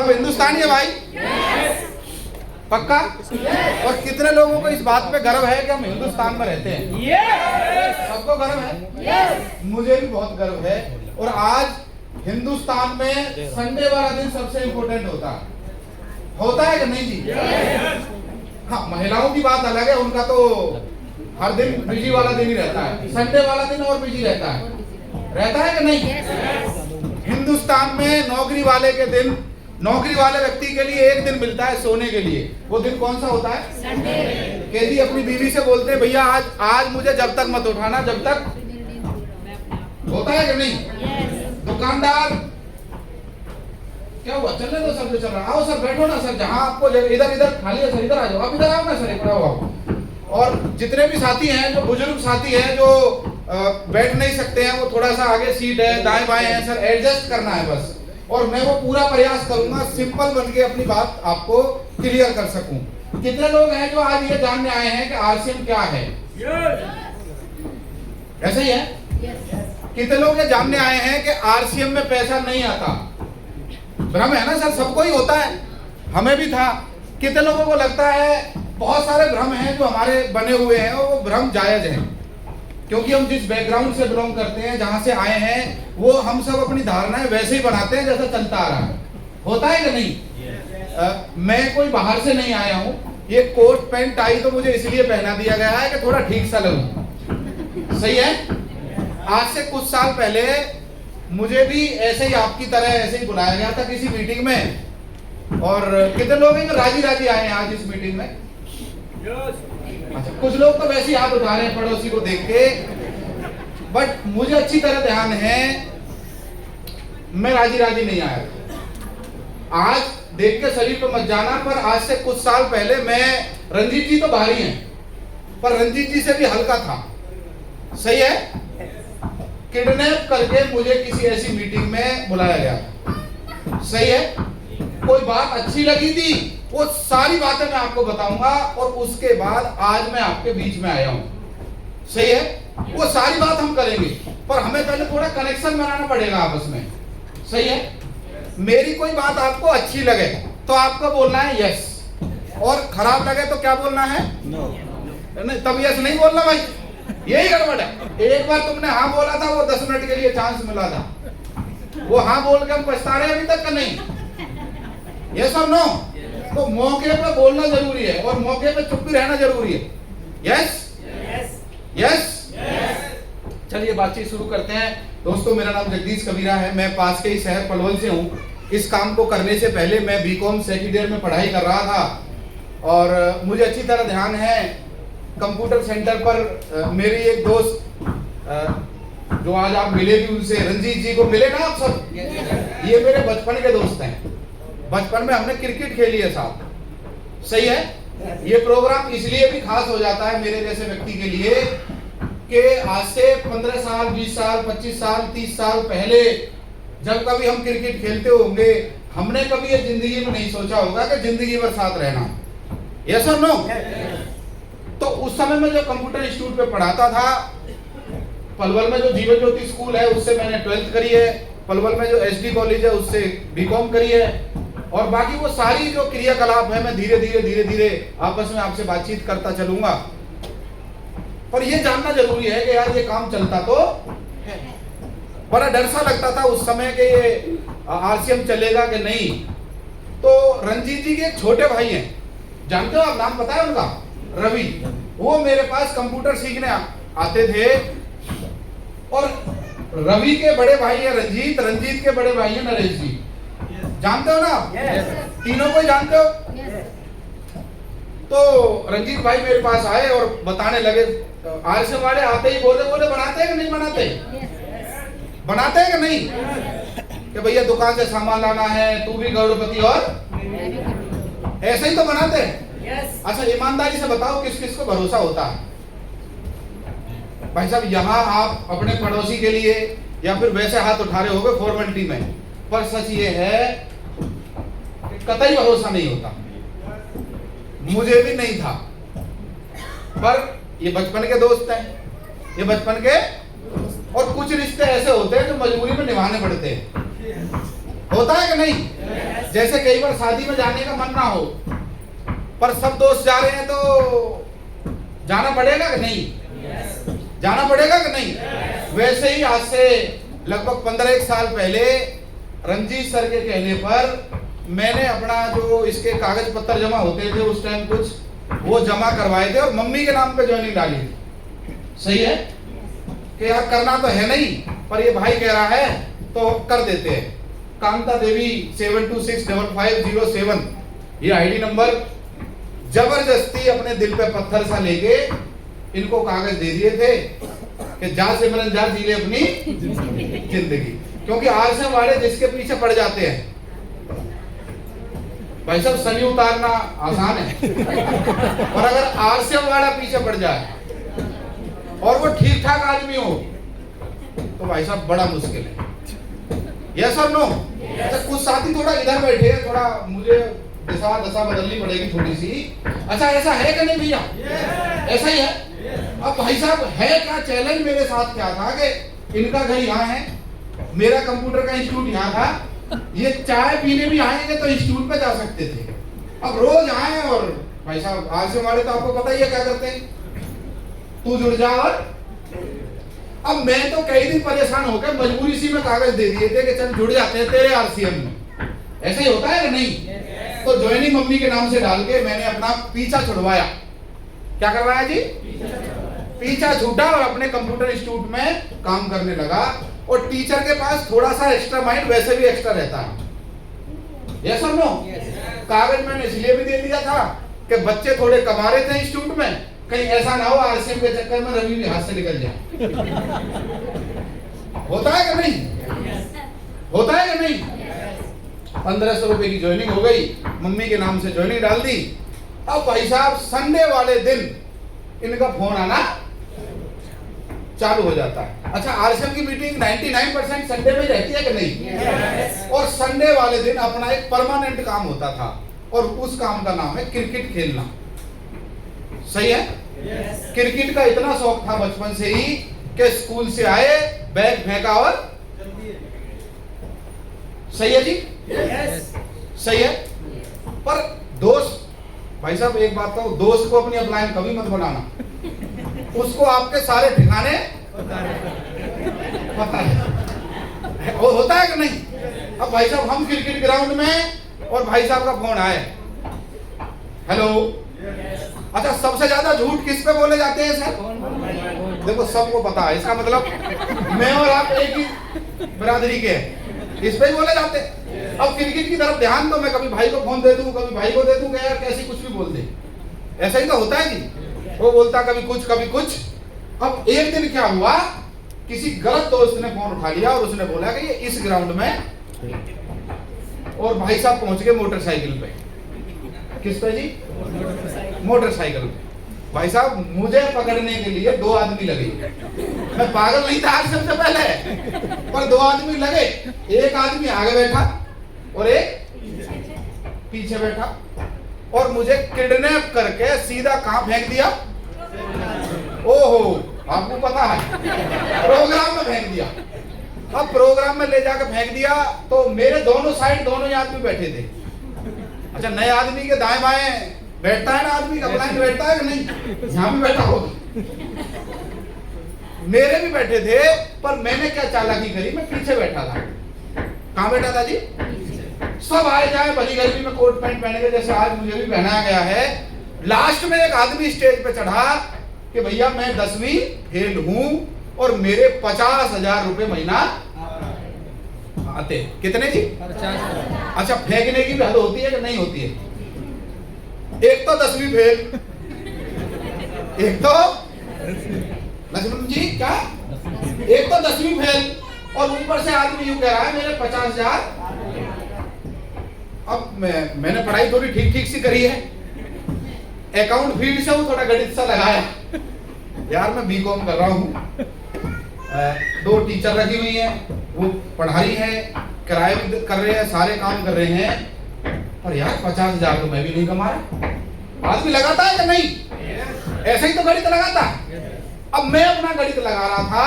सब हिंदुस्तानी है भाई? पक्का? और कितने लोगों को इस बात पे गर्व है कि हम हिंदुस्तान में रहते हैं? सबको गर्व है? मुझे भी बहुत गर्व है। और आज हिंदुस्तान में संडे वाला दिन सबसे इम्पोर्टेंट होता है कि नहीं जी? हाँ, महिलाओं की बात अलग है, उनका तो हर दिन बिजी वाला दिन ही रहता है, संडे वाला दिन और बिजी रहता है कि नहीं? हिंदुस्तान में नौकरी वाले के दिन, नौकरी वाले व्यक्ति के लिए एक दिन मिलता है सोने के लिए। वो दिन कौन सा होता है? संडे। केजी अपनी बीवी से बोलते हैं भैया आज मुझे जब तक मत उठाना, जब तक। होता है कि नहीं? दुकानदार, क्या हुआ? चलने दो सर, जो चल रहा। आओ सर, बैठो ना सर, जहाँ आपको इधर खाली है सर, इधर आ जाओ, आप इधर आओ ना सर, इधर आओ। और जितने भी साथी हैं, जो बुजुर्ग साथी हैं, जो बैठ नहीं सकते हैं, वो थोड़ा सा आगे सीट है, दाएं बाएं है सर, एडजस्ट करना है बस। और मैं वो पूरा प्रयास करूंगा सिंपल बन के अपनी बात आपको क्लियर कर सकूं। कितने लोग हैं जो आज ये जानने आए हैं कि आरसीएम क्या है? ऐसा ही है? कितने लोग ये जानने आए हैं कि आरसीएम में पैसा नहीं आता? भ्रम है ना सर, सबको ही होता है, हमें भी था। कितने लोगों को लगता है? बहुत सारे भ्रम हैं जो हमारे बने हुए हैं और वो भ्रम जायज हैं, क्योंकि हम जिस बैकग्राउंड से बिलोंग करते हैं, जहां से आए हैं, वो हम सब अपनी धारणाएं वैसे ही बनाते हैं जैसा चलता आ रहा है। होता है कि नहीं? मैं कोई बाहर से नहीं आया हूं। ये कोट पैंट टाई तो मुझे इसलिए पहना दिया गया है कि थोड़ा ठीक सा लगूं। सही है? आज से कुछ साल पहले मुझे भी ऐसे ही आपकी तरह ऐसे ही बुलाया गया था किसी मीटिंग में। और कितने लोग हैं राजी राजी आए हैं आज इस मीटिंग में? अच्छा, कुछ लोग तो वैसे ही हाथ उठा रहे हैं पड़ोसी को देख के, बट मुझे अच्छी तरह ध्यान है, मैं राजी राजी नहीं आया। आज देख के शरीर पे मत जाना, पर आज से कुछ साल पहले मैं, रंजीत जी तो भारी हैं, पर रंजीत जी से भी हल्का था। सही है? किडनैप करके मुझे किसी ऐसी मीटिंग में बुलाया गया। सही है? कोई बात अच्छी लगी थी, वो सारी बातें मैं आपको बताऊंगा, और उसके बाद आज मैं आपके बीच में आया हूं। सही है? वो सारी बात हम करेंगे, पर हमें पहले थोड़ा कनेक्शन बनाना पड़ेगा आपस में। सही है? मेरी कोई बात आपको अच्छी लगे तो आपको बोलना है यस, और खराब लगे तो क्या बोलना है? नो। नहीं, तब यस नहीं बोलना भाई, यही गड़बड़ है। एक बार तुमने हाँ बोला था, वो 10 मिनट के लिए चांस मिला था, वो हाँ बोल के हम पछता रहे अभी तक का नहीं। यस और नो? तो मौके पे बोलना जरूरी है और मौके पे चुप भी रहना जरूरी है। Yes yes. चलिए बातचीत शुरू करते हैं। दोस्तों, मेरा नाम जगदीश कबीरा है, मैं पास के ही शहर पलवल से हूँ। इस काम को करने से पहले मैं बीकॉम सेकंड ईयर में पढ़ाई कर रहा था, और मुझे अच्छी तरह ध्यान है कंप्यूटर सेंटर पर मेरी एक दोस्त, जो आज आप मिले भी उनसे, रंजीत जी को मिले ना आप सब, ये मेरे बचपन के दोस्त हैं। बचपन में हमने क्रिकेट खेली है साथ। सही है? ये प्रोग्राम इसलिए भी खास हो जाता है मेरे जैसे व्यक्ति के लिए कि आज से 15 साल, 20 साल, 25 साल, 30 साल पहले जब कभी हम क्रिकेट खेलते होंगे, हमने कभी ये जिंदगी में नहीं सोचा होगा कि जिंदगी भर साथ रहना। यस और नो? तो उस समय में जो कंप्यूटर इंस्टीट्यूट पे पढ़ाता था, पलवल में जो जीवन ज्योति स्कूल है उससे मैंने 12th करी है, पलवल में जो एसडी कॉलेज है उससे बीकॉम करी है, और बाकी वो सारी जो क्रियाकलाप है मैं धीरे धीरे आपस में आपसे बातचीत करता चलूंगा। पर ये जानना जरूरी है कि यार ये काम चलता तो है। बड़ा डर सा लगता था उस समय कि ये आरसीएम चलेगा कि नहीं। तो रंजीत जी के एक छोटे भाई हैं, जानते हो आप, नाम पता है उनका? रवि। वो मेरे पास कंप्यूटर सीखने आते थे, और रवि के बड़े भाई है रंजीत, रंजीत के बड़े भाई है नरेश जी। जानते हो ना आप? तीनों को जानते हो? तो रंजीत भाई मेरे पास आए और बताने लगे, आरसीएम वाले आते ही बोले बनाते हैं कि नहीं बनाते? बनाते हैं कि नहीं? कि भैया दुकान से सामान लाना है, तू भी करोड़पति और ऐसे ही तो बनाते हैं। अच्छा, ईमानदारी से बताओ किस किस को भरोसा होता है? भाई साहब, यहाँ आप अपने पड़ोसी के लिए या फिर वैसे हाथ उठा रहे होगे फॉर्मेलिटी में, पर सच ये है कि कतई भरोसा नहीं होता। मुझे भी नहीं था, पर ये बचपन के दोस्त हैं, ये बचपन के, और कुछ रिश्ते ऐसे होते हैं जो मजबूरी में निभाने पड़ते हैं। होता है कि नहीं? जैसे कई बार शादी में जाने का मन ना हो, पर सब दोस्त जा रहे हैं तो जाना पड़ेगा कि नहीं? जाना पड़ेगा कि नहीं? वैसे ही आज से लगभग 15 साल पहले रंजीत सर के कहने पर मैंने अपना जो इसके कागज पत्र जमा होते थे उस टाइम कुछ वो जमा करवाए थे और मम्मी के नाम पे ज्वाइनिंग डाली थी। सही है कि यार करना तो है नहीं, पर ये भाई कह रहा है तो कर देते हैं। कांता देवी 7265507 ये आईडी नंबर, जबरदस्ती अपने दिल पे पत्थर सा लेके इनको कागज दे दिए थे कि जा सिमरन जा जी ले अपनी जिंदगी। क्योंकि आरसीएम वाले जिसके पीछे पड़ जाते हैं भाई साहब, शनि उतारना आसान है और अगर आरसीएम वाला पीछे पड़ जाए और वो ठीक ठाक आदमी हो तो भाई साहब बड़ा मुश्किल है। यस और नो? अच्छा कुछ साथी थोड़ा इधर बैठे हैं, थोड़ा मुझे दिशा दशा बदलनी पड़ेगी थोड़ी सी। अच्छा ऐसा है कि नहीं भैया? ऐसा ही है। अब भाई साहब है क्या चैलेंज मेरे साथ क्या था कि इनका घर यहाँ है, मेरा कंप्यूटर का इंस्टीट्यूट यहाँ था, ये चाय पीने भी आएंगे तो इंस्टीट्यूट पे जा सकते थे। अब रोज आए और भाई साहब आज से हमारे तो आपको पता ही है क्या करते हैं, तू जुड़ जा। और अब मैं तो कई दिन परेशान होकर मजबूरी सी में कागज दे दिए थे कि चल जुड़ जाते हैं तेरे आरसीएम में। ऐसा ही होता है कि नहीं? तो ज्वाइनिंग मम्मी के नाम से डाल के मैंने अपना पीछा छुड़वाया। क्या करवाया जी? पीछा छूटा और अपने कंप्यूटर इंस्टीट्यूट में काम करने लगा। और टीचर के पास थोड़ा सा एक्स्ट्रा माइंड वैसे भी एक्स्ट्रा रहता है। यस और नो? कागज मैंने इसलिए भी दे दिया था कि बच्चे थोड़े कमा रहे थे इंस्टीट्यूट में, कहीं ऐसा ना हो आरसीएम के चक्कर में रवि भी हाथ से निकल जाए। होता है कि नहीं? होता है कि नहीं? 1500 रुपए की ज्वाइनिंग हो गई, मम्मी के नाम से ज्वाइनिंग डाल दी। अब भाई साहब संडे वाले दिन इनका फोन आना चालू हो जाता है। अच्छा आरसीएम की मीटिंग 99% संडे में रहती है कि नहीं? और संडे वाले दिन अपना एक परमानेंट काम होता था और उस काम का नाम है क्रिकेट खेलना। सही है? क्रिकेट का इतना शौक था बचपन से ही कि स्कूल से आए बैग फेंका और सही है जी? सही है। पर दोस्त भाई साहब एक बात कहूं, दोस्त को अपनी अपलाइन कभी मत बनाना, उसको आपके सारे ठिकाने पता है। वो होता है कि नहीं? अब भाई साहब हम क्रिकेट ग्राउंड में और भाई साहब का फोन आए, हेलो। अच्छा सबसे ज्यादा झूठ किस पे बोले जाते हैं सर? देखो सबको पता है, इसका मतलब मैं और आप एक ही बिरादरी के हैं, इस पे ही बोले जाते हैं। अब क्रिकेट की तरफ ध्यान तो मैं कभी भाई को फोन दे दूं, कभी भाई को दे दूं, यार कैसी कुछ भी बोल दे, ऐसा ही तो होता है जी। वो बोलता कभी कुछ कभी कुछ। अब एक दिन क्या हुआ, किसी गलत दोस्त ने फोन उठा लिया और उसने बोला कि ये इस ग्राउंड में, और भाई साहब पहुंच गए मोटरसाइकिल पे। किस पे जी? मोटरसाइकिल पे। भाई साहब मुझे पकड़ने के लिए 2 आदमी लगे। मैं पागल नहीं था आज सबसे पहले, पर 2 आदमी लगे। एक आदमी आगे बैठा और एक पीछे बैठा और मुझे किडनैप करके सीधा कहां फेंक दिया? ओहो आपको पता है, प्रोग्राम में फेंक दिया। अब प्रोग्राम में ले जाकर फेंक दिया तो मेरे दोनों साइड दोनों ही आदमी बैठे थे। अच्छा नए आदमी के दाएं बाएं बैठता है ना आदमी का, ब्लाइंड बैठता है कि नहीं? यहाँ भी बैठा होगा, मेरे भी बैठे थे। पर मैंने क्या चालाकी करी, मैं पीछे बैठा था। कहाँ बैठा था जी? सब आए जाए भली गर्मी में कोट पैंट पहने के, जैसे आज मुझे भी पहनाया गया है। लास्ट में एक आदमी स्टेज पे चढ़ा कि भैया मैं 10वीं फेल हूं और मेरे 50,000 रुपए महीना आते। कितने जी? 50। अच्छा फेंकने की भी हद होती है कि नहीं होती है? एक तो 10वीं फेल, एक तो लक्ष्मण जी क्या, एक तो 10वीं फेल और ऊपर से आदमी यूं कह रहा है मेरे 50,000। अब मैंने पढ़ाई थोड़ी ठीक ठीक सी करी है, अकाउंट फील्ड से थोड़ा गणित सा लगाया। यार मैं बीकॉम कर रहा हूँ, 2 टीचर रखी हुई हैं, वो पढ़ाई है, किराए भी कर रहे हैं, सारे काम कर रहे हैं, पर यार 50,000 तो मैं भी नहीं कमा रहा। आदमी लगाता है कि नहीं? ऐसे ही तो गणित लगाता है। अब मैं अपना गणित लगा रहा था।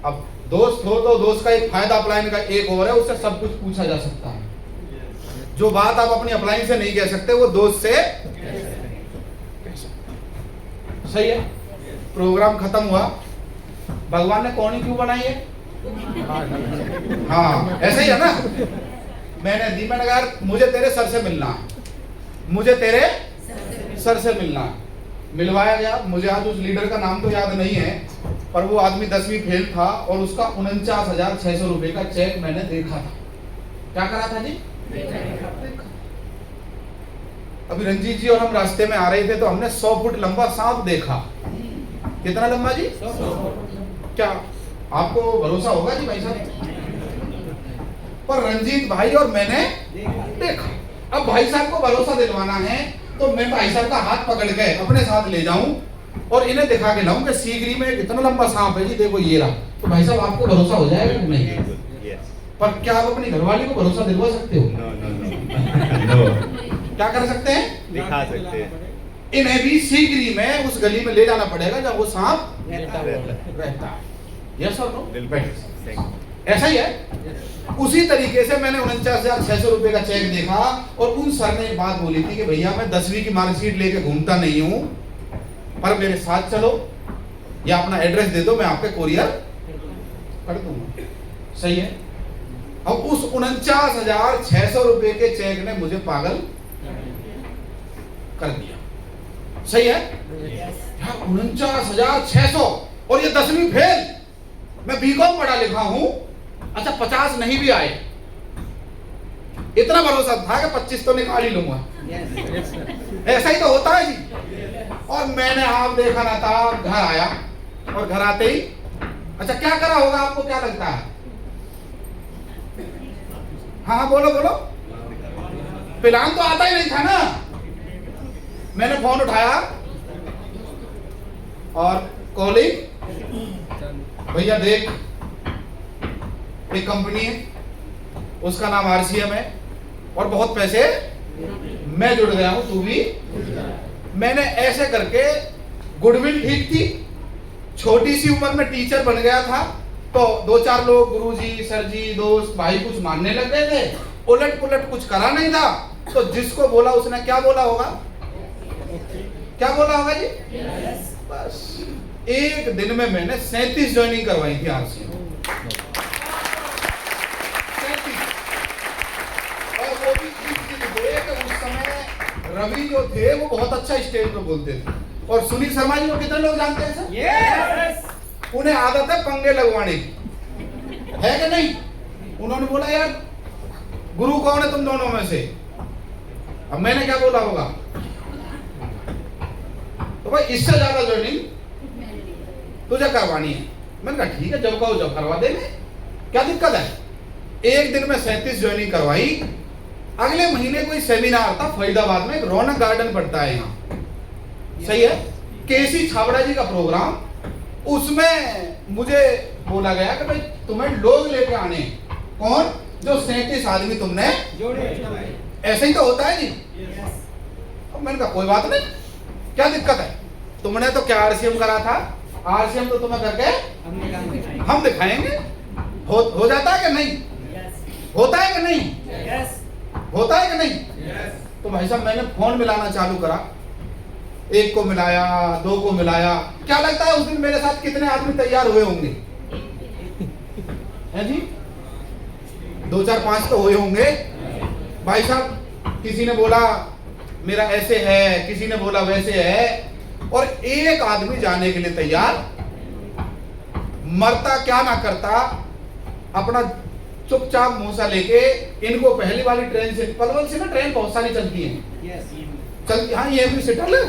अब दोस्त हो तो दोस्त का एक फायदा अपलाइन का एक और है, उससे सब कुछ पूछा जा सकता है। जो बात आप अपनी अपलाइन से नहीं कह सकते वो दोस्त से सही है। प्रोग्राम खत्म हुआ, भगवान ने कौन क्यों बनाई है? हाँ ऐसा ही है ना। मैंने दी, मैंने कहा मुझे तेरे सर से मिलना है, मुझे तेरे सर से मिलना है। मिलवाया गया। मुझे आज उस लीडर का नाम तो याद नहीं है, पर वो आदमी 10वीं फेल था और उसका 49,600 रुपए का चेक मैंने देखा था। क्या करा था जी? अभी रंजीत जी और हम रास्ते में आ रहे थे तो हमने 100 फुट लंबा सांप देखा। कितना लंबा जी? 100 क्या आपको भरोसा होगा जी भाई साहब? पर रंजीत भाई और मैंने देखा। अब भाई साहब को भरोसा दिलवाना है तो मैं भाई साहब का हाथ पकड़ के अपने साथ ले जाऊं और इन्हें दिखा के लाऊं कि सीगरी में कितना लंबा सांप है जी, देखो ये रहा। तो भाई साहब आपको भरोसा हो जाएगा कि नहीं? पर क्या आप अपनी घरवाली को भरोसा दिलवा सकते हो? क्या कर सकते हैं? दिखा सकते हैं। इन्हें भी सीगरी में उस गली में ले जाना पड़ेगा जब वो सांप रहता है। यस और नो? ऐसा ही है। उसी तरीके से मैंने 49,600 रुपए का चेक देखा और उन सर ने एक बात बोली थी कि भैया मैं 10वीं की मार्कशीट लेके घूमता नहीं हूं, पर मेरे साथ चलो या अपना एड्रेस दे दो, मैं आपके कोरियर कर दूंगा। सही है। अब उस 49,600 रुपए के चेक ने मुझे पागल कर दिया। सही है। 49,600 और ये 10वीं फेल। मैं बीकॉम पढ़ा लिखा हूं, अच्छा 50 नहीं भी आए, इतना भरोसा था कि 25 तो निकाल ही लूंगा। ऐसा ही तो होता है जी। और मैंने आप देखा ना था, घर आया और घर आते ही अच्छा क्या करा होगा आपको क्या लगता है? हाँ बोलो बोलो। प्लान तो आता ही नहीं था ना। मैंने फोन उठाया और कॉलिंग, भैया देख एक कंपनी है, उसका नाम आरसीएम है और बहुत पैसे मैं जुड़ गया हूं, तू भी। मैंने ऐसे करके गुडविल ठीक थी, छोटी सी उम्र में टीचर बन गया था तो 2-4 लोग गुरुजी, सर जी, दोस्त भाई कुछ मानने लग गए थे। उलट पुलट कुछ करा नहीं था तो जिसको बोला उसने क्या बोला होगा? क्या बोला होगा जी? बस एक दिन में मैंने 37 ज्वाइनिंग करवाई थी आरसीएम। और वो भी उस समय रवि जो थे वो बहुत अच्छा स्टेज पे बोलते थे। और सुनील शर्मा जी को कितने लोग जानते हैं सर? yes! उन्हें आदत है पंगे लगवाने की, है कि नहीं? उन्होंने बोला यार गुरु कौन है तुम दोनों में से? अब मैंने क्या बोला होगा? तो भाई इससे ज्यादा ज्वाइनिंग तुझे करवानी है। मैंने कहा ठीक है, जब कहो जब करवा देंगे, क्या दिक्कत है? एक दिन में 37 ज्वाइनिंग करवाई। अगले महीने कोई सेमिनार था फरीदाबाद में, एक रौनक गार्डन पड़ता है यहाँ, सही है, केसी छाबड़ा जी का प्रोग्राम। उसमें मुझे बोला गया कि भाई तुम्हें लोग लेके आने। कौन? जो 37 आदमी तुमने जोड़े। ऐसे ही तो होता है जी। अब मैंने कहा कोई बात नहीं, क्या दिक्कत है? तुमने तो क्या आरसीएम करा था, आरसीएम तो तुम्हें करके हम दिखाएंगे। हो जाता है कि नहीं? होता है कि नहीं? होता है कि नहीं? तो भाई साहब मैंने फोन मिलाना चालू करा, एक को मिलाया, 2 को मिलाया। क्या लगता है उस दिन मेरे साथ कितने आदमी तैयार हुए होंगे? है जी 2, 4, 5 तो हुए होंगे। भाई साहब किसी ने बोला मेरा ऐसे है, किसी ने बोला वैसे है, और एक आदमी जाने के लिए तैयार। मरता क्या ना करता, अपना चुपचाप मूसा लेके इनको पहली वाली ट्रेन से, पलवल से ना ट्रेन बहुत सारी चलती है, चलती हाँ ये भी सेटल,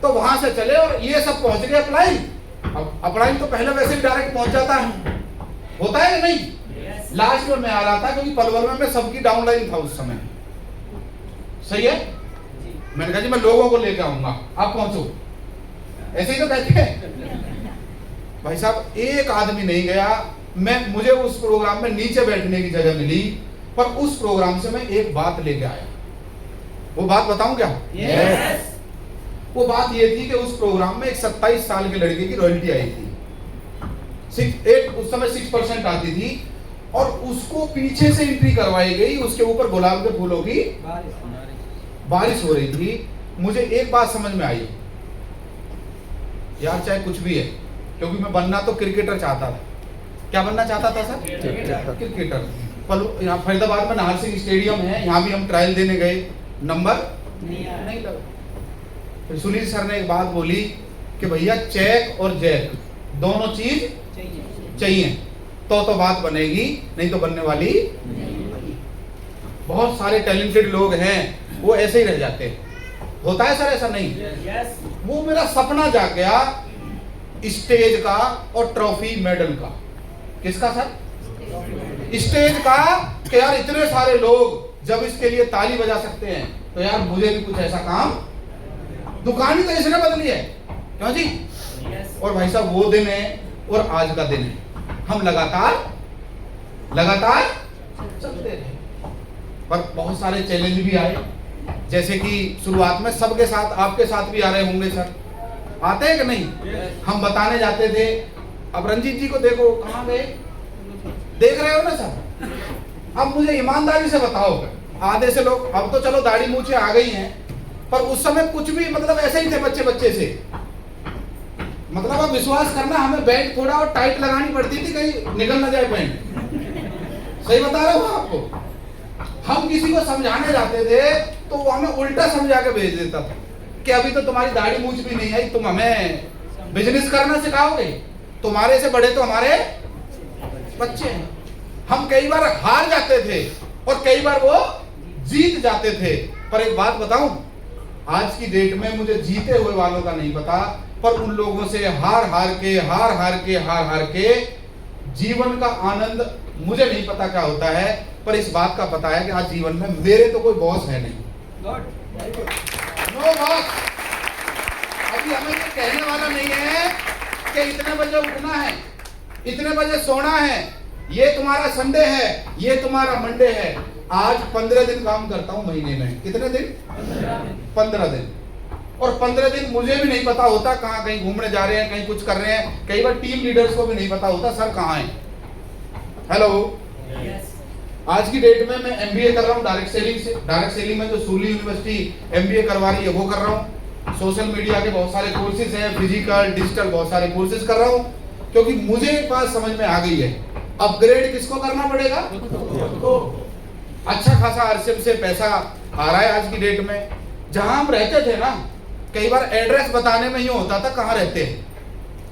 तो वहां से चले और ये सब पहुंच गए अपलाइन। अब अपलाइन तो पहले वैसे भी डायरेक्ट पहुंच जाता है, होता है कि नहीं? लास्ट में मैं आ रहा था क्योंकि पलवल में मैं सबकी डाउनलाइन था उस समय, सही है। मैंने कहा जी मैं लोगों को लेकर आऊंगा, आप पहुंचो, ऐसे ही तो कहते हैं। भाई साहब एक आदमी नहीं गया। मुझे उस प्रोग्राम में नीचे बैठने की जगह मिली, पर उस प्रोग्राम से मैं एक बात लेके आया। वो बात बताऊं क्या? yes! वो बात ये थी कि उस प्रोग्राम में एक 27 साल के लड़के की रॉयल्टी आई थी। 8 उस समय 6% आती थी, और उसको पीछे से एंट्री करवाई गई, उसके ऊपर गुलाब के फूलों की बारिश हो रही थी। मुझे एक बात समझ में आई, यार चाहे कुछ भी है, क्योंकि मैं बनना तो क्रिकेटर चाहता था। क्या बनना चाहता था सर? क्रिकेटर। पर यहाँ फरीदाबाद में नाहर सिंह स्टेडियम है, यहाँ भी हम ट्रायल देने गए, नंबर नहीं लगा। फिर सुनील सर ने एक बात बोली कि भैया चेक और जैक दोनों चीज चाहिए तो बात बनेगी, नहीं तो बनने वाली नहीं। बहुत सारे टैलेंटेड लोग हैं, वो ऐसे ही रह जाते हैं। होता है सर ऐसा नहीं? वो मेरा सपना जाग गया स्टेज का और ट्रॉफी मेडल का। किसका सर? स्टेज का, कि यार इतने सारे लोग जब इसके लिए ताली बजा सकते हैं, तो यार मुझे भी कुछ ऐसा काम। दुकान ही तो इसने बदली है, क्यों जी? और भाई साहब वो दिन है और आज का दिन है, हम लगातार चलते रहे। पर बहुत सारे चैलेंज भी आए, जैसे कि शुरुआत में सबके साथ, आपके साथ भी आ रहे होंगे सर, आते हैं कि नहीं? हम बताने जाते थे, अब रंजीत जी को देखो कहाँ गए, देख रहे हो ना सर? अब मुझे ईमानदारी से बताओ, आधे से लोग अब तो चलो दाढ़ी मूछें आ गई हैं, पर उस समय कुछ भी मतलब ऐसे ही थे बच्चे से। मतलब आप विश्वास करना, हमें बेल्ट थोड़ा और टाइट लगानी पड़ती थी, कहीं निकल ना जाए पैंट। सही बता रहा हूँ आपको। हम किसी को समझाने जाते थे तो वो हमें उल्टा समझा के भेज देता था कि अभी तो तुम्हारी दाढ़ी मूछ भी नहीं आई, तुम हमें बिजनेस करना सिखाओगे? तुम्हारे से बड़े तो हमारे बच्चे हैं। हम कई बार हार जाते थे और कई बार वो जीत जाते थे। पर एक बात बताऊं, आज की डेट में मुझे जीते हुए वालों का नहीं पता, पर उन लोगों से हार हार के जीवन का आनंद मुझे नहीं पता क्या होता है, पर इस बात का पता है कि आज जीवन में मेरे तो कोई बॉस है नहीं, नो बॉस। अभी हमें ये कहने वाला नहीं है कि इतने बजे उठना है, इतने बजे सोना है, ये तुम्हारा संडे है, ये तुम्हारा मंडे है। आज 15 दिन काम करता हूं महीने में। कितने दिन? 15 दिन। और 15 दिन मुझे भी नहीं पता होता कहाँ, कहीं घूमने जा रहे हैं, कहीं कुछ कर रहे हैं। कई बार टीम लीडर्स को भी नहीं पता होता सर कहाँ है। हेलो, आज की डेट में मैं एमबीए कर रहा हूँ डायरेक्ट सेलिंग में, जो सूली यूनिवर्सिटी एमबीए करवा रही है वो कर रहा हूँ। सोशल मीडिया के बहुत सारे कोर्सेज हैं, फिजिकल डिजिटल बहुत सारे कोर्सेज कर रहा हूँ, क्योंकि मुझे एक बात समझ में आ गई है, अपग्रेड किसको करना पड़ेगा? तो अच्छा खासा आरसीएम से पैसा आ रहा है आज की डेट में। जहां हम रहते थे ना, कई बार एड्रेस बताने में ही होता था कहाँ रहते हैं।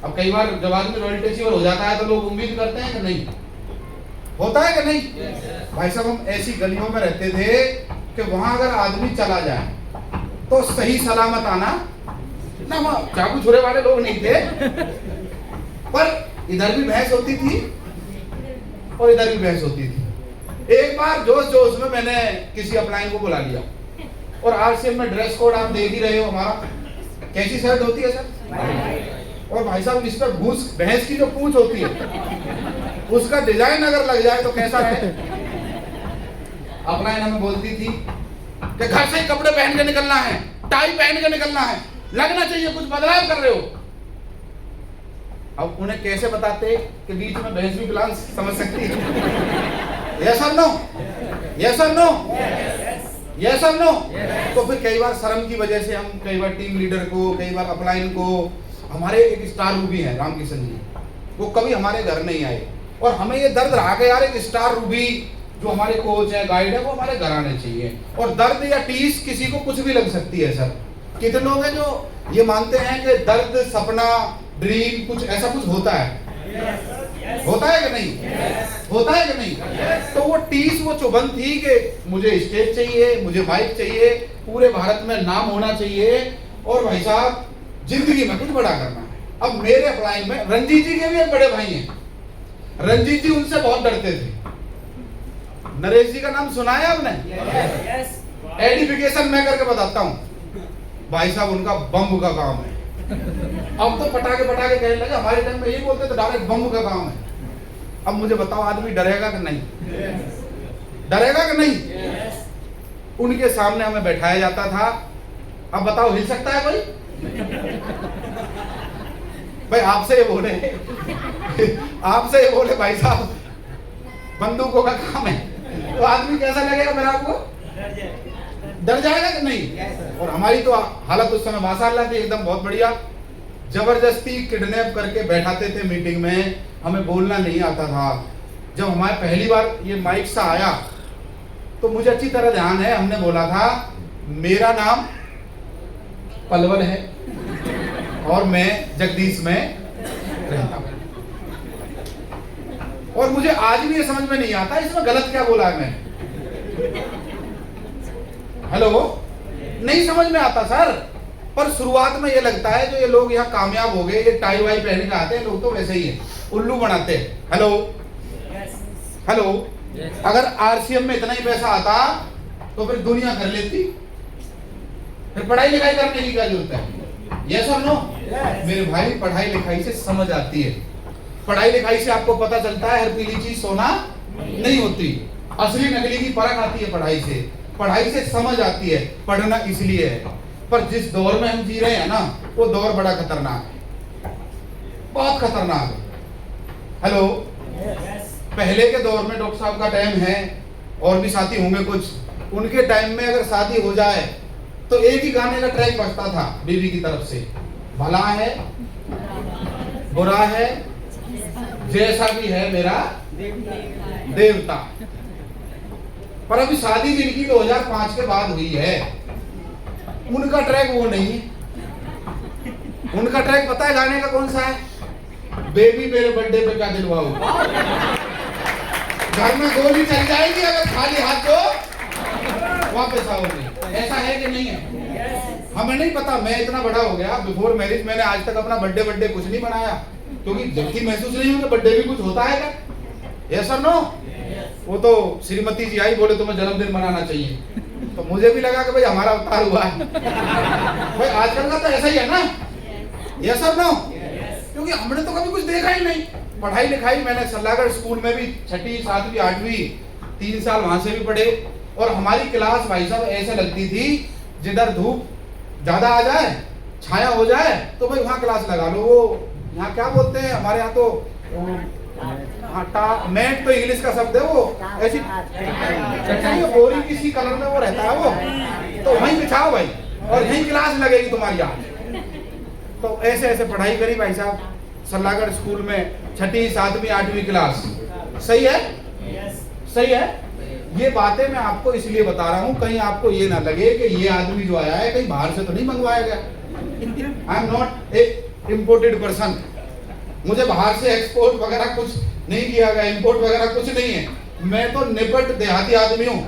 अब कई बार जब आदमी रॉयल्टी सीवर हो जाता है तो लोग उम्मीद करते हैं कि नहीं, होता है कि नहीं? भाई साहब हम ऐसी गलियों में रहते थे कि वहां अगर आदमी चला जाए तो सही सलामत आना ना, वहां चाकू छुरे वाले लोग नहीं थे, पर इधर भी बहस होती थी और इधर भी बहस होती थी। एक बार जोश में मैंने किसी अपलाइन को बुला लिया, और आरसीएम में ड्रेस कोड आप देख ही रहे हो हमारा, कैसी शर्ट होती है सर? और भाई साहब इस पर भैंस की जो पूंछ होती है उसका डिजाइन अगर लग जाए तो कैसा है? अपलाइन हमें बोलती थी कि घर से ही कपड़े पहन के निकलना है, टाई पहन के निकलना है, लगना चाहिए कुछ बदलाव कर रहे हो। अब उन्हें कैसे बताते कि बीच में भैंस भी प्लान समझ सकती है? यस और नो? यस और नो? यस और नो? तो फिर कई बार शर्म की वजह से हम कई बार टीम लीडर को, कई बार अपलाइन को, हमारे एक स्टार रूबी है रामकिशन जी, वो कभी हमारे घर नहीं आए, और हमें ये दर्द रहा कि यार एक स्टार रूबी जो हमारे कोच है, गाइड है, वो हमारे घर आने चाहिए। और दर्द या टीस किसी को कुछ भी लग सकती है सर। कितने लोग हैं जो ये मानते हैं कि दर्द, सपना, ड्रीम कुछ ऐसा कुछ होता है? होता है कि नहीं? होता है कि नहीं? तो वो टीस, वो चुभन थी कि मुझे स्टेज चाहिए, मुझे माइक चाहिए, पूरे भारत में नाम होना चाहिए, और भाई साहब जिंदगी में कुछ बड़ा करना है। अब मेरे अपलाइन में रंजीत जी के भी एक बड़े भाई हैं, रंजीत जी उनसे बहुत डरते थे। नरेश जी का नाम सुना है आपने? एडिफिकेशन मैं करके बताता हूँ, भाई साहब उनका बम का काम है। अब तो पटाखे कहने लगे, हमारे टाइम में यही बोलते थे डायरेक्ट बम का काम है। अब मुझे बताओ आदमी डरेगा कि नहीं? डरेगा कि नहीं? उनके सामने हमें बैठाया जाता था, अब बताओ हिल सकता है कोई? भाई आपसे ये बोले आपसे ये बोले भाई साहब बंदूकों का काम है, तो आदमी कैसा लगेगा मेरा? आपको डर जाएगा कि नहीं? और हमारी तो हालत उस समय माशाअल्लाह थी एकदम बहुत बढ़िया। जबरदस्ती किडनैप करके बैठाते थे मीटिंग में, हमें बोलना नहीं आता था। जब हमारे पहली बार ये माइक सा आया तो मुझे अच्छी तरह ध्यान है, हमने बोला था मेरा नाम पलवल है और मैं जगदीश में रहता हूं। और मुझे आज भी ये समझ में नहीं आता इसमें गलत क्या बोला है मैं। हेलो, नहीं समझ में आता सर। पर शुरुआत में ये लगता है जो ये लोग यहाँ कामयाब हो गए, ये टाई वाई पहन के आते हैं, लोग तो वैसे ही है, उल्लू बनाते हैं। हेलो हेलो, अगर आरसीएम में इतना ही पैसा आता तो फिर दुनिया कर लेती, फिर पढ़ाई लिखाई करने की क्या जरूरत है? यस और नो? मेरे भाई, पढ़ाई लिखाई से समझ आती है। पढ़ाई लिखाई से आपको पता चलता है हर पीली चीज सोना नहीं होती, असली नकली की फर्क आती है पढ़ाई से। पढ़ाई से समझ आती है, पढ़ना इसलिए है। पर जिस दौर में हम जी रहे हैं ना, वो दौर बड़ा खतरनाक है, बहुत खतरनाक है। हेलो, पहले के दौर में डॉक्टर साहब का टाइम है, और भी साथी होंगे कुछ, उनके टाइम में अगर शादी हो जाए तो एक ही गाने का ट्रैक बजता था बीवी की तरफ से, भला है बुरा है जैसा भी है मेरा देवता। पर अभी शादी जिनकी 2005 के बाद हुई है, उनका ट्रैक वो नहीं है। उनका ट्रैक पता है गाने का कौन सा है? बेबी मेरे बर्थडे पे क्या दिलवाओ। घर में गोली चल जाएगी अगर खाली हाथ को वापस आओगे। ऐसा है कि नहीं है? हमें नहीं पता, मैं इतना बड़ा हो गया, बिफोर मैरिज मैंने आज तक अपना बर्थडे कुछ नहीं बनाया, क्योंकि जबकि महसूस नहीं हुआ बर्थडे भी कुछ होता है क्या? यस और नो? वो तो श्रीमती जी आई, बोले तुम्हें जन्मदिन मनाना चाहिए, तो मुझे भी लगा कि भाई हमारा अवतार हुआ है। भाई आजकल का तो ऐसा ही है ना? यस और नो? क्योंकि हमने तो कभी कुछ देखा ही नहीं। पढ़ाई लिखाई मैंने सल्लागढ़ स्कूल में भी 6ठी 7वीं 8वीं 3 साल वहां से भी पढ़े, और हमारी क्लास भाई साहब ऐसे लगती थी जिधर धूप ज्यादा आ जाए, छाया हो जाए, तो भाई वहां क्लास लगा लो। वो यहाँ क्या बोलते हैं हमारे यहाँ तो मैट, तो इंग्लिश का शब्द है, वो ऐसी चटाई बोरी किसी कलर में वो रहता है, वो तो वहीं बिछाओ भाई, और यहीं क्लास लगेगी तुम्हारी आज। तो ऐसे ऐसे पढ़ाई करी भाई साहब सल्लागढ़ स्कूल में 6ठी 7वीं 8वीं क्लास। सही है? सही है? ये बातें मैं आपको इसलिए बता रहा हूँ, कहीं आपको ये ना लगे कि ये आदमी जो आया है कहीं बाहर से तो नहीं मंगवाया गया। I am not a imported person, मुझे बाहर से एक्सपोर्ट वगैरह कुछ नहीं किया गया, इंपोर्ट वगैरह कुछ नहीं है। मैं तो निपट देहाती आदमी हूँ,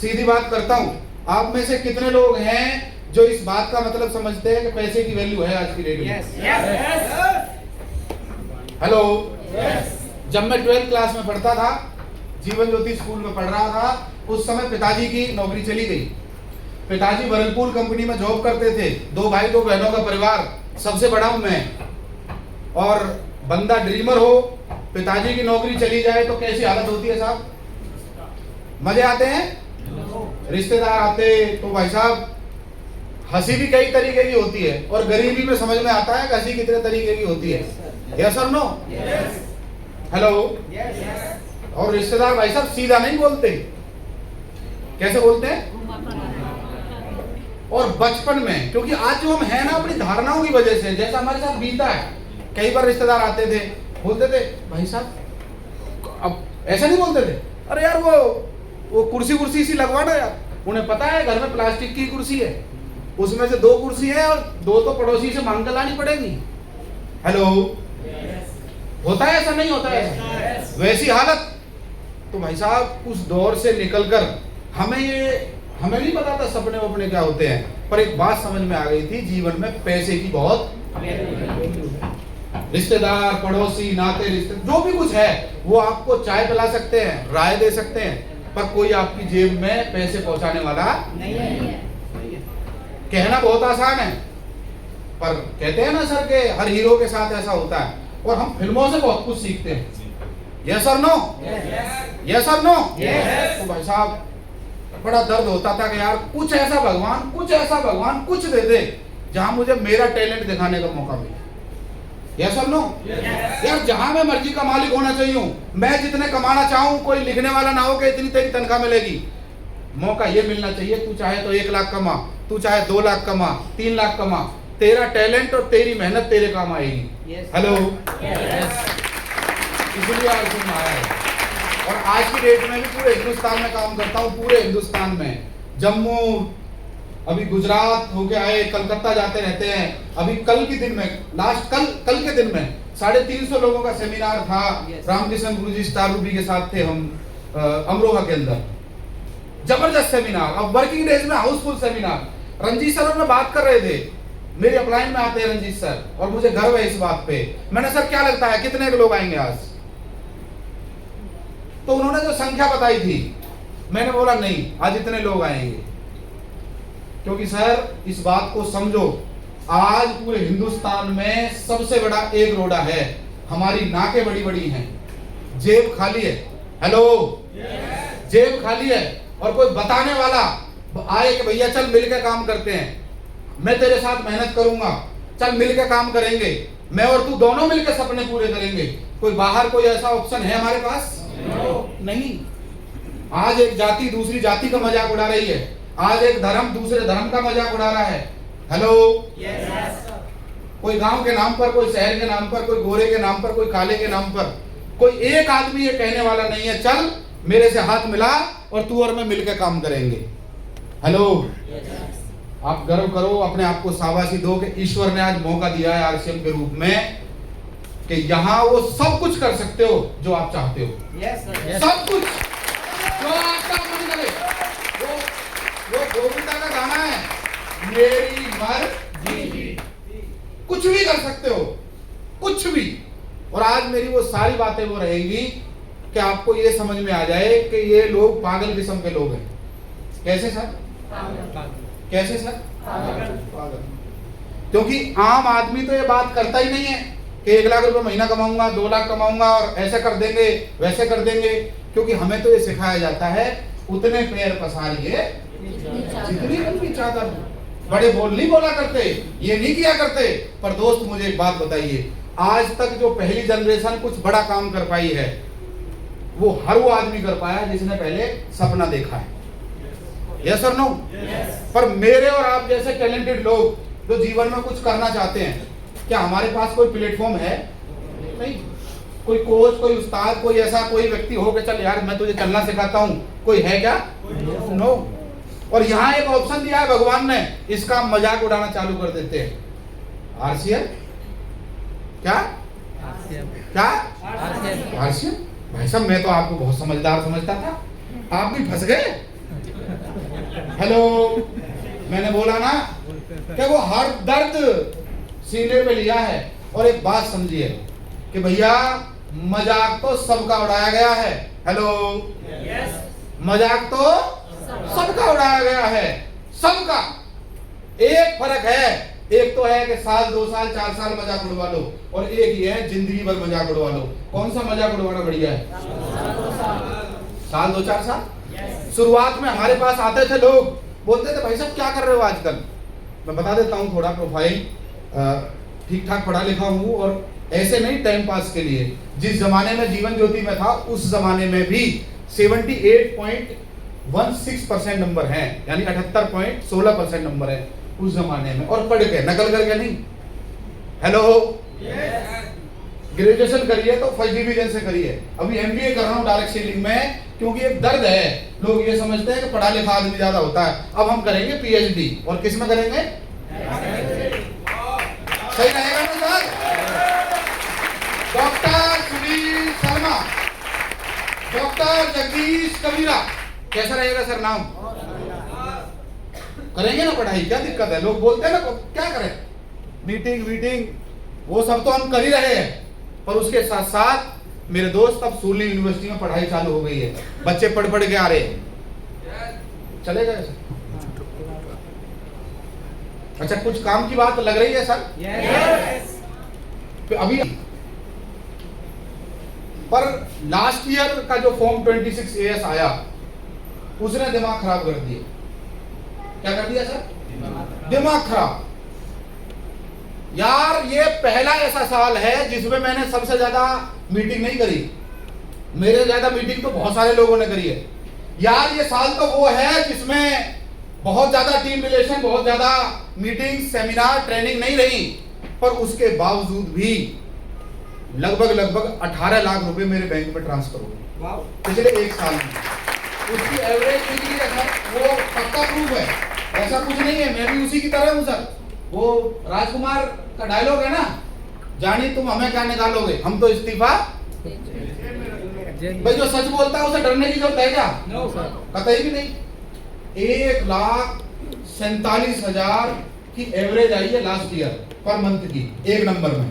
सीधी बात करता हूँ। आप में से कितने लोग हैं जो इस बात का मतलब समझते हैं कि पैसे की वैल्यू है आज की डेट में? हेलो, जब मैं 12th क्लास में पढ़ता था, जीवन ज्योति स्कूल में पढ़ रहा था, उस समय पिताजी की नौकरी चली गई। पिताजी वरलपूल कंपनी में जॉब करते थे, 2 भाई 2 बहनों का परिवार, सबसे बड़ा हूं मैं। और बंदा ड्रीमर हो, पिताजी की नौकरी चली जाए तो कैसी हालत होती है साहब? मजे आते हैं, रिश्तेदार आते तो भाई साहब हंसी भी कई तरीके की होती है, और गरीबी में समझ में आता है कि हंसी कितने तरीके की होती है। यस और नो? हेलो, और रिश्तेदार भाई साहब सीधा नहीं बोलते, कैसे बोलते हैं? और बचपन में, क्योंकि आज जो हम हैं ना अपनी धारणाओं की वजह से, जैसा हमारे साथ बीता है, कई बार रिश्तेदार आते थे, बोलते थे भाई साहब, अब ऐसा नहीं बोलते थे, अरे यार वो कुर्सी सी लगवा ना यार। उन्हें पता है घर में प्लास्टिक की कुर्सी है, उसमें से 2 कुर्सी है और 2 तो पड़ोसी से मांग कर लानी पड़ेगी। हेलो, होता है ऐसा? नहीं होता है वैसी हालत। तो भाई साहब उस दौर से निकलकर हमें नहीं पता था सपने वपने क्या होते हैं, पर एक बात समझ में आ गई थी, जीवन में पैसे की बहुत रिश्तेदार, पड़ोसी, नाते रिश्ते, जो भी कुछ है वो आपको चाय पिला सकते हैं, राय दे सकते हैं, पर कोई आपकी जेब में पैसे पहुंचाने वाला नहीं है। कहना बहुत आसान है, पर कहते हैं ना सर के हर हीरो के साथ ऐसा होता है, और हम फिल्मों से बहुत कुछ सीखते हैं। यस और नो? यस और नो? तो भाई साहब बड़ा दर्द होता था कि यार कुछ ऐसा भगवान कुछ दे दे जहां मुझे मेरा टैलेंट दिखाने का मौका मिले। यस और नो? यार जहां मैं मर्जी का मालिक होना चाहिए हूं, मैं जितने कमाना चाहूं, कोई लिखने वाला ना हो कि इतनी तेरी तनख्वाह मिलेगी। मौका ये मिलना चाहिए, तू चाहे तो 1 लाख कमा, तू चाहे 2 लाख कमा, 3 लाख कमा, तेरा टैलेंट और तेरी मेहनत तेरे काम आएगी। हेलो, इसलिए आरसीएम आया है। और आज की डेट में भी पूरे हिंदुस्तान में काम करता हूँ, पूरे हिंदुस्तान में, जम्मू, अभी गुजरात होके आए, कलकत्ता जाते रहते हैं। अभी कल के दिन में, लास्ट कल के दिन में 350 लोगों का सेमिनार था। रामकिशन गुरु जी स्टार रूबी के साथ थे हम अमरोहा के अंदर, जबरदस्त सेमिनार। अब वर्किंग डेज में हाउसफुल सेमिनार। रंजीत सर और मैं बात कर रहे थे, मेरी अपलाइन में आते हैं रंजीत सर, और मुझे गर्व है इस बात पे। मैंने सर क्या लगता है कितने लोग आएंगे आज? तो उन्होंने जो संख्या बताई थी, मैंने बोला नहीं, आज इतने लोग आएंगे। क्योंकि सर इस बात को समझो, आज पूरे हिंदुस्तान में सबसे बड़ा एक रोड़ा है, हमारी नाकें बड़ी बड़ी हैं, जेब खाली है। हेलो, जेब खाली है, और कोई बताने वाला आए कि भैया चल मिलकर काम करते हैं, मैं तेरे साथ मेहनत करूंगा, चल मिलकर काम करेंगे, मैं और तू दोनों मिलकर सपने पूरे करेंगे। कोई बाहर कोई ऐसा ऑप्शन है हमारे पास? नहीं। आज एक जाति दूसरी जाति का मजाक उड़ा रही है, आज एक धर्म दूसरे धर्म का मजाक उड़ा रहा है। हेलो, कोई गांव के नाम पर, कोई शहर के नाम पर, कोई गोरे के नाम पर, कोई काले के नाम पर, कोई एक आदमी ये कहने वाला नहीं है चल मेरे से हाथ मिला और तू और मैं मिलकर काम करेंगे। हेलो, आप गर्व करो, अपने आप को शाबाशी दो कि ईश्वर ने आज मौका दिया है आरसीएम के रूप में कि यहाँ वो सब कुछ कर सकते हो जो आप चाहते हो। सब कुछ जो आपका मन करे। वो गोविंदा का गाना है, मेरी मर्जी, कुछ भी कर सकते हो, कुछ भी। और आज मेरी वो सारी बातें वो रहेंगी कि आपको ये समझ में आ जाए कि ये लोग पागल किस्म के लोग हैं। कैसे सर? कैसे सर? पागल। क्योंकि आम आदमी तो ये बात करता ही नहीं है कि 1 लाख रुपए महीना कमाऊंगा, 2 लाख कमाऊंगा और ऐसे कर देंगे वैसे कर देंगे। क्योंकि हमें तो ये सिखाया जाता है उतने पैर पसारिए जितनी उनकी चादर। बड़े बोल नहीं बोला करते, ये नहीं किया करते। पर दोस्त मुझे एक बात बताइए, आज तक जो पहली जनरेशन कुछ बड़ा काम कर पाई है, वो हर वो आदमी कर पाया जिसने पहले सपना देखा है। यस और नो? पर मेरे और आप जैसे टैलेंटेड लोग जो जीवन में कुछ करना चाहते हैं, क्या हमारे पास कोई प्लेटफॉर्म है? नहीं। कोई कोच, कोई उस्ताद, कोई ऐसा कोई व्यक्ति हो कि चल यार मैं तुझे चलना सिखाता हूं, कोई है क्या? नो। और यहाँ एक ऑप्शन दिया है भगवान ने, इसका मजाक उड़ाना चालू कर देते हैं। आरसीएम क्या? क्या? आरसीएम? भाई साहब मैं तो आपको बहुत समझदार समझता था, आप भी फंस गए। हेलो, मैंने बोला ना कि वो हर दर्द सीने पे लिया है। और एक बात समझिए कि भैया मजाक तो सबका उड़ाया गया है। हेलो, मजाक तो सबका उड़ाया गया है, सबका। एक फर्क है, एक तो है कि साल 2 साल 4 साल मजाक उड़वा लो, और एक ये है जिंदगी भर मजाक उड़वा लो। कौन सा मजाक उड़वाना बढ़िया है? साल 2-4 साल। शुरुआत में हमारे पास आते थे लोग, बोलते थे भाई साहब क्या कर रहे हो आजकल। मैं बता देता हूँ थोड़ा प्रोफाइल, ठीक ठाक पढ़ा लिखा हूँ, और ऐसे नहीं टाइम पास के लिए। जिस जमाने में जीवन ज्योति में था उस जमाने में भी 78.16% नंबर हैं, यानी 78.16% नंबर है उस जमाने में। और पढ़ के, नकल करके नहीं। हेलो, ग्रेजुएशन करिए तो फर्स्ट डिवीजन से करिए। अभी एमबीए कर रहा हूँ डायरेक्ट सेलिंग में, क्योंकि एक दर्द है, लोग ये समझते हैं कि पढ़ा लिखा आदमी ज्यादा होता है। अब हम करेंगे पीएचडी, और किस में करेंगे? सही रहेगा ना sir? Doctor Sunil Sharma, doctor Jagdish Kabira, कैसा रहेगा सर नाम? करेंगे ना पढ़ाई, क्या दिक्कत है? लोग बोलते हैं ना क्या करें, मीटिंग वीटिंग वो सब तो हम कर ही रहे हैं, पर उसके साथ साथ मेरे दोस्त अब सूली यूनिवर्सिटी में पढ़ाई चालू हो गई है, बच्चे पढ़ पढ़ के आ रहे हैं। चलेगा सर? अच्छा, कुछ काम की बात लग रही है सर? तो अभी पर लास्ट ईयर का जो फॉर्म 26 AS आया, उसने दिमाग खराब कर दिया। क्या कर दिया सर? दिमाग खराब। यार ये पहला ऐसा साल है जिसमें मैंने सबसे ज्यादा मीटिंग नहीं करी। मेरे से ज्यादा मीटिंग तो बहुत सारे लोगों ने करी है। यार ये साल तो वो है जिसमें बहुत ज्यादा टीम रिलेशन, बहुत ज्यादा मीटिंग, सेमिनार, ट्रेनिंग नहीं रही, पर उसके बावजूद भी लगभग 18 लाख रुपए मेरे बैंक में ट्रांसफर हो गए पिछले एक साल में। उसकी एवरेज कितनी है सर? वो पक्का प्रूफ है, ऐसा कुछ नहीं है। मैं भी उसी की तरह हूँ सर। वो राजकुमार का डायलॉग है ना, जानी तुम हमें क्या निकालोगे, हम तो इस्तीफा। भाई जो सच बोलता है उसे डरने की जरूरत है क्या? नो सर, कतई भी नहीं। 1,47,000 की एवरेज आई है लास्ट ईयर पर मंथ की, एक नंबर में।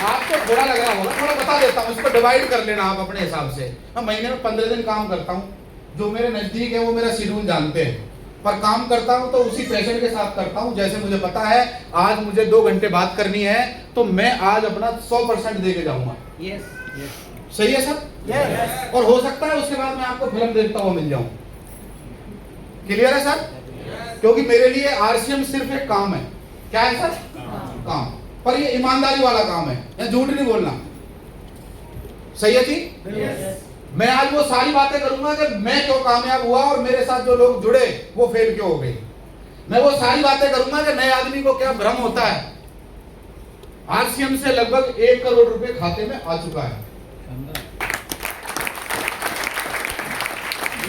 आपको थोड़ा लग रहा होगा, थोड़ा बता देता हूँ, इसको डिवाइड कर लेना आप अपने हिसाब से। मैं महीने में 15 दिन काम करता हूँ। जो मेरे नजदीक है वो मेरा शेड्यूल जानते हैं, पर काम करता हूँ तो उसी पैशन के साथ करता हूँ। जैसे मुझे पता है आज मुझे 2 घंटे बात करनी है तो मैं आज अपना 100% दे के जाऊंगा। सही है सर? और हो सकता है उसके बाद मैं आपको फिल्म देखता हुआ मिल जाऊं। क्लियर है सर? क्योंकि मेरे लिए आरसीएम सिर्फ एक काम है। क्या है सर? काम। पर ये ईमानदारी वाला काम है, या झूठ नहीं बोलना। सही है जी? मैं आज वो सारी बातें करूंगा कि मैं क्यों कामयाब हुआ और मेरे साथ जो लोग जुड़े वो फेल क्यों हो गए। मैं वो सारी बातें करूंगा कि नए आदमी को क्या भ्रम होता है। आरसीएम से लगभग 1 करोड़ रुपए खाते में आ चुका है।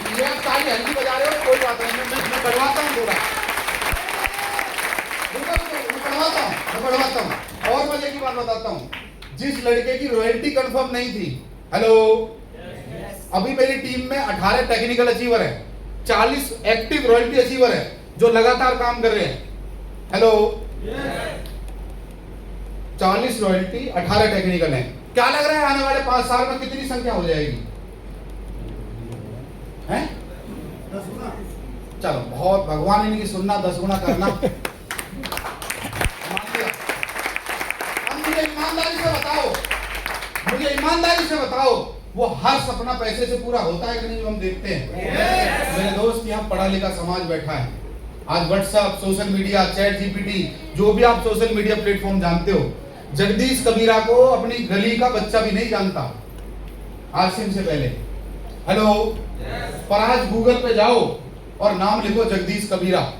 ये आप ताली हल्की बजा रहे हो, कोई बात नहीं, मैं बढ़वाता हूँ थोड़ा, मैं बढ़वाता हूँ। और मजे की बात बताता हूँ, जिस लड़के की रॉयल्टी कंफर्म नहीं थी, हेलो, अभी मेरी टीम में 18 टेक्निकल अचीवर है, 40 एक्टिव रॉयल्टी अचीवर है जो लगातार काम कर रहे हैं। हेलो, 40 रॉयल्टी, 18 टेक्निकल है। क्या लग रहा है आने वाले 5 साल में कितनी संख्या हो जाएगी? हैं? 10 गुना। चलो, बहुत भगवान इनकी सुनना, 10 गुना करना। मुझे ईमानदारी से बताओ, मुझे ईमानदारी से बताओ, वो हर सपना पैसे से पूरा होता है कि नहीं? हम देखते हैं। मेरे दोस्त, यहाँ पढ़ा लिखा समाज बैठा है। आज WhatsApp, social media, chat GPT, जो भी आप सोशल मीडिया प्लेटफॉर्म जानते हो, जगदीश कबीरा को अपनी गली का बच्चा भी नहीं जानता आरसीएम से पहले। हेलो, पर आज गूगल पे जाओ और नाम लिखो जगदीश कबीरा,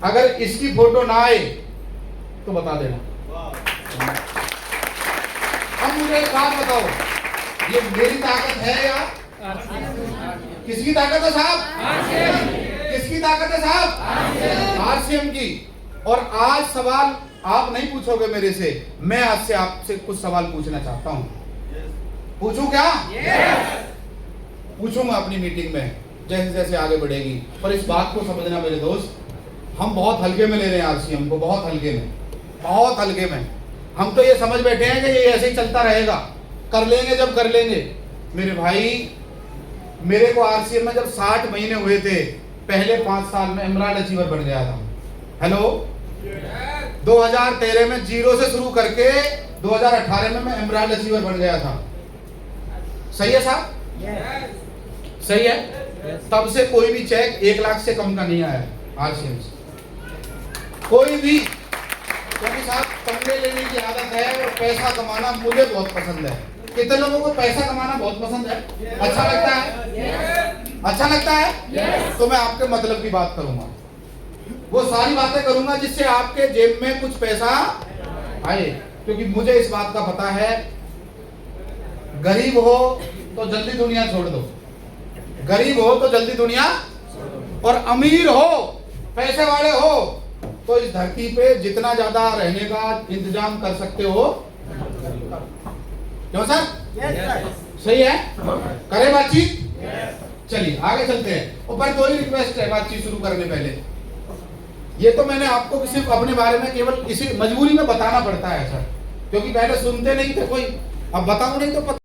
अगर इसकी फोटो ना आए तो बता देना। अब मुझे एक बात बताओ, ये मेरी ताकत है या किसकी ताकत है साहब? किसकी ताकत है साहब? आरसीएम की। और आज सवाल आप नहीं पूछोगे मेरे से, मैं आज से आपसे कुछ सवाल पूछना चाहता हूं। पूछूं क्या? पूछूंगा अपनी मीटिंग में जैसे जैसे आगे बढ़ेगी। पर इस बात को समझना मेरे दोस्त, हम बहुत हल्के में ले रहे हैं आरसीएम को, बहुत हल्के में, बहुत हल्के में। हम तो ये समझ बैठे हैं कि ये ऐसे ही चलता रहेगा, कर लेंगे जब कर लेंगे। मेरे भाई, मेरे को आरसीएम में जब 60 महीने हुए थे, पहले 5 साल में एमराल्ड अचीवर बन गया था। हेलो, 2013 में 0 से शुरू करके 2018 में मैं एमराल्ड अचीवर बन गया था। सही है साहब? सही है? तब से कोई भी चेक 1 लाख से कम का नहीं आया आरसीएम से, कोई भी। क्योंकि साहब पंगे लेने की आदत है और पैसा कमाना मुझे बहुत पसंद है। कितने लोगों को पैसा कमाना बहुत पसंद है? अच्छा लगता है? अच्छा लगता है? तो मैं आपके मतलब की बात करूंगा, वो सारी बातें करूंगा जिससे आपके जेब में कुछ पैसा आए। क्योंकि मुझे इस बात का पता है, गरीब हो तो जल्दी दुनिया छोड़ दो, गरीब हो तो जल्दी दुनिया, और अमीर हो, पैसे वाले हो तो इस धरती पे जितना ज्यादा रहने का इंतजाम कर सकते हो। क्यों सर? सही है? करें बातचीत? चलिए आगे चलते हैं। और पर कोई रिक्वेस्ट है बातचीत शुरू करने पहले, ये तो मैंने आपको सिर्फ अपने बारे में केवल इसी मजबूरी में बताना पड़ता है सर, क्योंकि पहले सुनते नहीं थे कोई, अब बताऊं नहीं तो